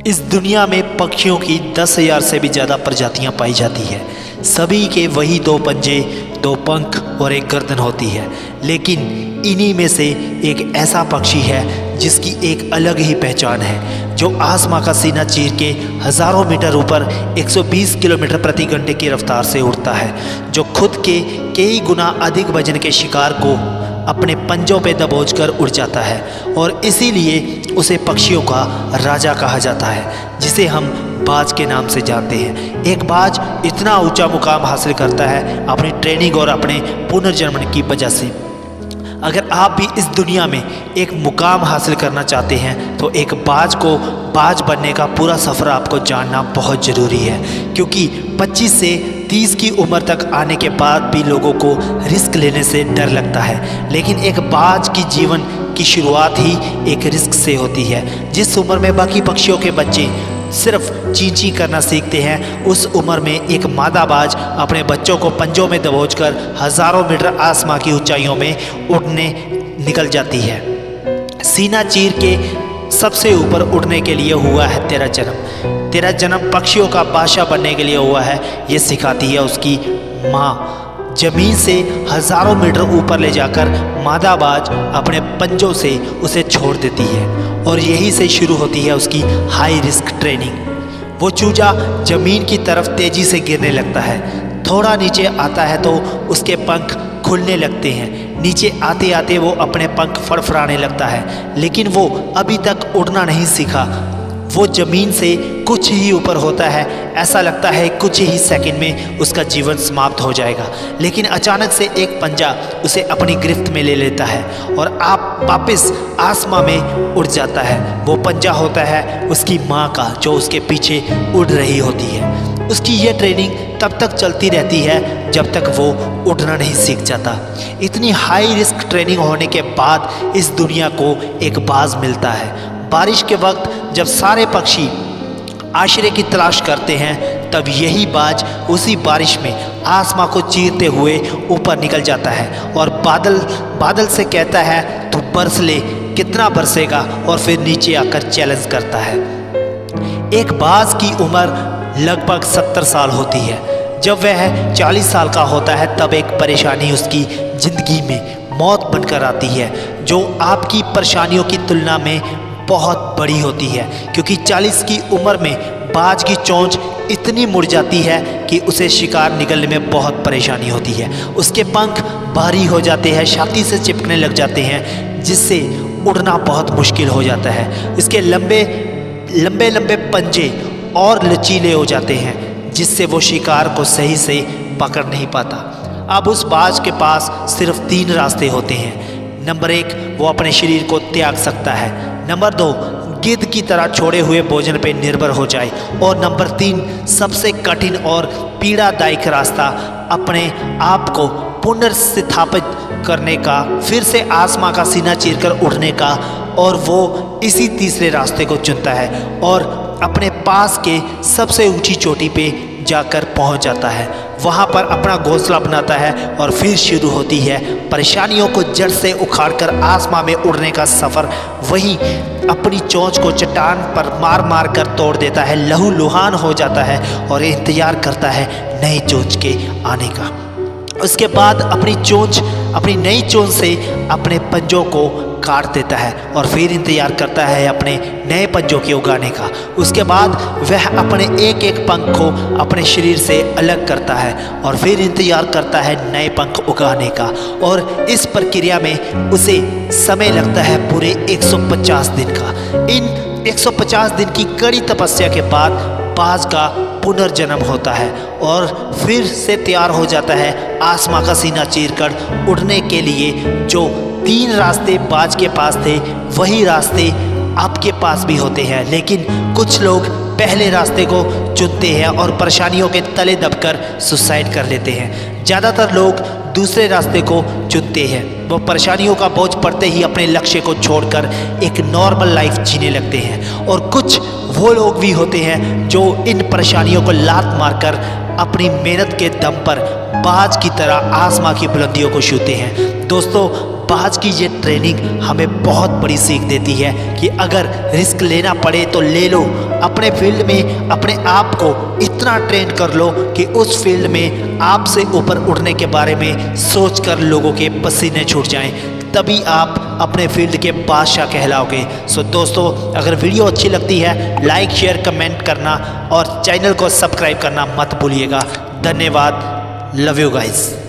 इस दुनिया में पक्षियों की 10,000 से भी ज़्यादा प्रजातियां पाई जाती है। सभी के वही 2 पंजे, 2 पंख और एक गर्दन होती है, लेकिन इन्हीं में से एक ऐसा पक्षी है जिसकी एक अलग ही पहचान है, जो आसमां का सीना चीर के हज़ारों मीटर ऊपर 120 किलोमीटर प्रति घंटे की रफ्तार से उड़ता है, जो खुद के कई गुना अधिक वजन के शिकार को अपने पंजों पे दबोचकर उड़ जाता है और इसीलिए उसे पक्षियों का राजा कहा जाता है, जिसे हम बाज के नाम से जानते हैं। एक बाज इतना ऊंचा मुकाम हासिल करता है अपनी ट्रेनिंग और अपने पुनर्जन्म की वजह से। अगर आप भी इस दुनिया में एक मुकाम हासिल करना चाहते हैं तो एक बाज को बाज बनने का पूरा सफ़र आपको जानना बहुत ज़रूरी है, क्योंकि 25 से 30 की उम्र तक आने के बाद भी लोगों को रिस्क लेने से डर लगता है, लेकिन एक बाज की जीवन की शुरुआत ही एक रिस्क से होती है। जिस उम्र में बाकी पक्षियों के बच्चे सिर्फ ची ची करना सीखते हैं, उस उम्र में एक मादा बाज अपने बच्चों को पंजों में दबोचकर हज़ारों मीटर आसमां की ऊंचाइयों में उड़ने निकल जाती है। सीना चीर के सबसे ऊपर उड़ने के लिए हुआ है तेरा जन्म। तेरा जन्म पक्षियों का बादशाह बनने के लिए हुआ है, ये सिखाती है उसकी माँ। जमीन से हज़ारों मीटर ऊपर ले जाकर मादा बाज अपने पंजों से उसे छोड़ देती है और यहीं से शुरू होती है उसकी हाई रिस्क ट्रेनिंग। वो चूजा ज़मीन की तरफ तेज़ी से गिरने लगता है, थोड़ा नीचे आता है तो उसके पंख खुलने लगते हैं। नीचे आते आते वो अपने पंख फड़फड़ाने लगता है, लेकिन वो अभी तक उड़ना नहीं सीखा। वो ज़मीन से कुछ ही ऊपर होता है, ऐसा लगता है कुछ ही सेकंड में उसका जीवन समाप्त हो जाएगा, लेकिन अचानक से एक पंजा उसे अपनी गिरफ्त में ले लेता है और आप वापस आसमां में उड़ जाता है। वो पंजा होता है उसकी माँ का, जो उसके पीछे उड़ रही होती है। उसकी ये ट्रेनिंग तब तक चलती रहती है जब तक वो उड़ना नहीं सीख जाता। इतनी हाई रिस्क ट्रेनिंग होने के बाद इस दुनिया को एक बाज मिलता है। बारिश के वक्त जब सारे पक्षी आश्रय की तलाश करते हैं, तब यही बाज उसी बारिश में आसमां को चीरते हुए ऊपर निकल जाता है और बादल से कहता है तू बरस ले, कितना बरसेगा, और फिर नीचे आकर चैलेंज करता है। एक बाज की उम्र लगभग 70 साल होती है। जब वह 40 साल का होता है तब एक परेशानी उसकी ज़िंदगी में मौत बनकर आती है, जो आपकी परेशानियों की तुलना में बहुत बड़ी होती है, क्योंकि 40 की उम्र में बाज की चोंच इतनी मुड़ जाती है कि उसे शिकार निकलने में बहुत परेशानी होती है। उसके पंख भारी हो जाते हैं, छाती से चिपकने लग जाते हैं, जिससे उड़ना बहुत मुश्किल हो जाता है। इसके लंबे लंबे पंजे और लचीले हो जाते हैं, जिससे वो शिकार को सही से पकड़ नहीं पाता। अब उस बाज के पास सिर्फ 3 रास्ते होते हैं। नंबर 1, वो अपने शरीर को त्याग सकता है। नंबर 2, गिद्ध की तरह छोड़े हुए भोजन पर निर्भर हो जाए। और नंबर 3, सबसे कठिन और पीड़ादायक रास्ता, अपने आप को पुनर्स्थापित करने का, फिर से आसमां का सीना चीरकर उड़ने का। और वो इसी तीसरे रास्ते को चुनता है और अपने पास के सबसे ऊंची चोटी पे जाकर पहुंच जाता है। वहां पर अपना घोंसला बनाता है और फिर शुरू होती है परेशानियों को जड़ से उखाड़कर आसमां में उड़ने का सफ़र। वहीं अपनी चोंच को चट्टान पर मार मार कर तोड़ देता है, लहूलुहान हो जाता है और इंतज़ार करता है नई चोंच के आने का। उसके बाद अपनी नई चोंच से अपने पंजों को काट देता है और फिर इंतज़ार करता है अपने नए पंजों के उगाने का। उसके बाद वह अपने एक एक पंख को अपने शरीर से अलग करता है और फिर इंतज़ार करता है नए पंख उगाने का। और इस प्रक्रिया में उसे समय लगता है पूरे 150 दिन का। इन 150 दिन की कड़ी तपस्या के बाद बाज का पुनर्जन्म होता है और फिर से तैयार हो जाता है आसमां का सीना चीरकर उड़ने के लिए। जो 3 रास्ते बाज के पास थे, वही रास्ते आपके पास भी होते हैं, लेकिन कुछ लोग पहले रास्ते को चुनते हैं और परेशानियों के तले दबकर सुसाइड कर लेते हैं। ज़्यादातर लोग दूसरे रास्ते को चुनते हैं। वो परेशानियों का बोझ पड़ते ही अपने लक्ष्य को छोड़कर एक नॉर्मल लाइफ जीने लगते हैं। और कुछ वो लोग भी होते हैं जो इन परेशानियों को लात मारकर अपनी मेहनत के दम पर बाज की तरह आसमां की बुलंदियों को छूते हैं। दोस्तों, बाज की ये ट्रेनिंग हमें बहुत बड़ी सीख देती है कि अगर रिस्क लेना पड़े तो ले लो। अपने फील्ड में अपने आप को इतना ट्रेन कर लो कि उस फील्ड में आपसे ऊपर उड़ने के बारे में सोचकर लोगों के पसीने छूट जाएं, तभी आप अपने फील्ड के बादशाह कहलाओगे। सो दोस्तों, अगर वीडियो अच्छी लगती है लाइक शेयर कमेंट करना और चैनल को सब्सक्राइब करना मत भूलिएगा। धन्यवाद। Love you guys.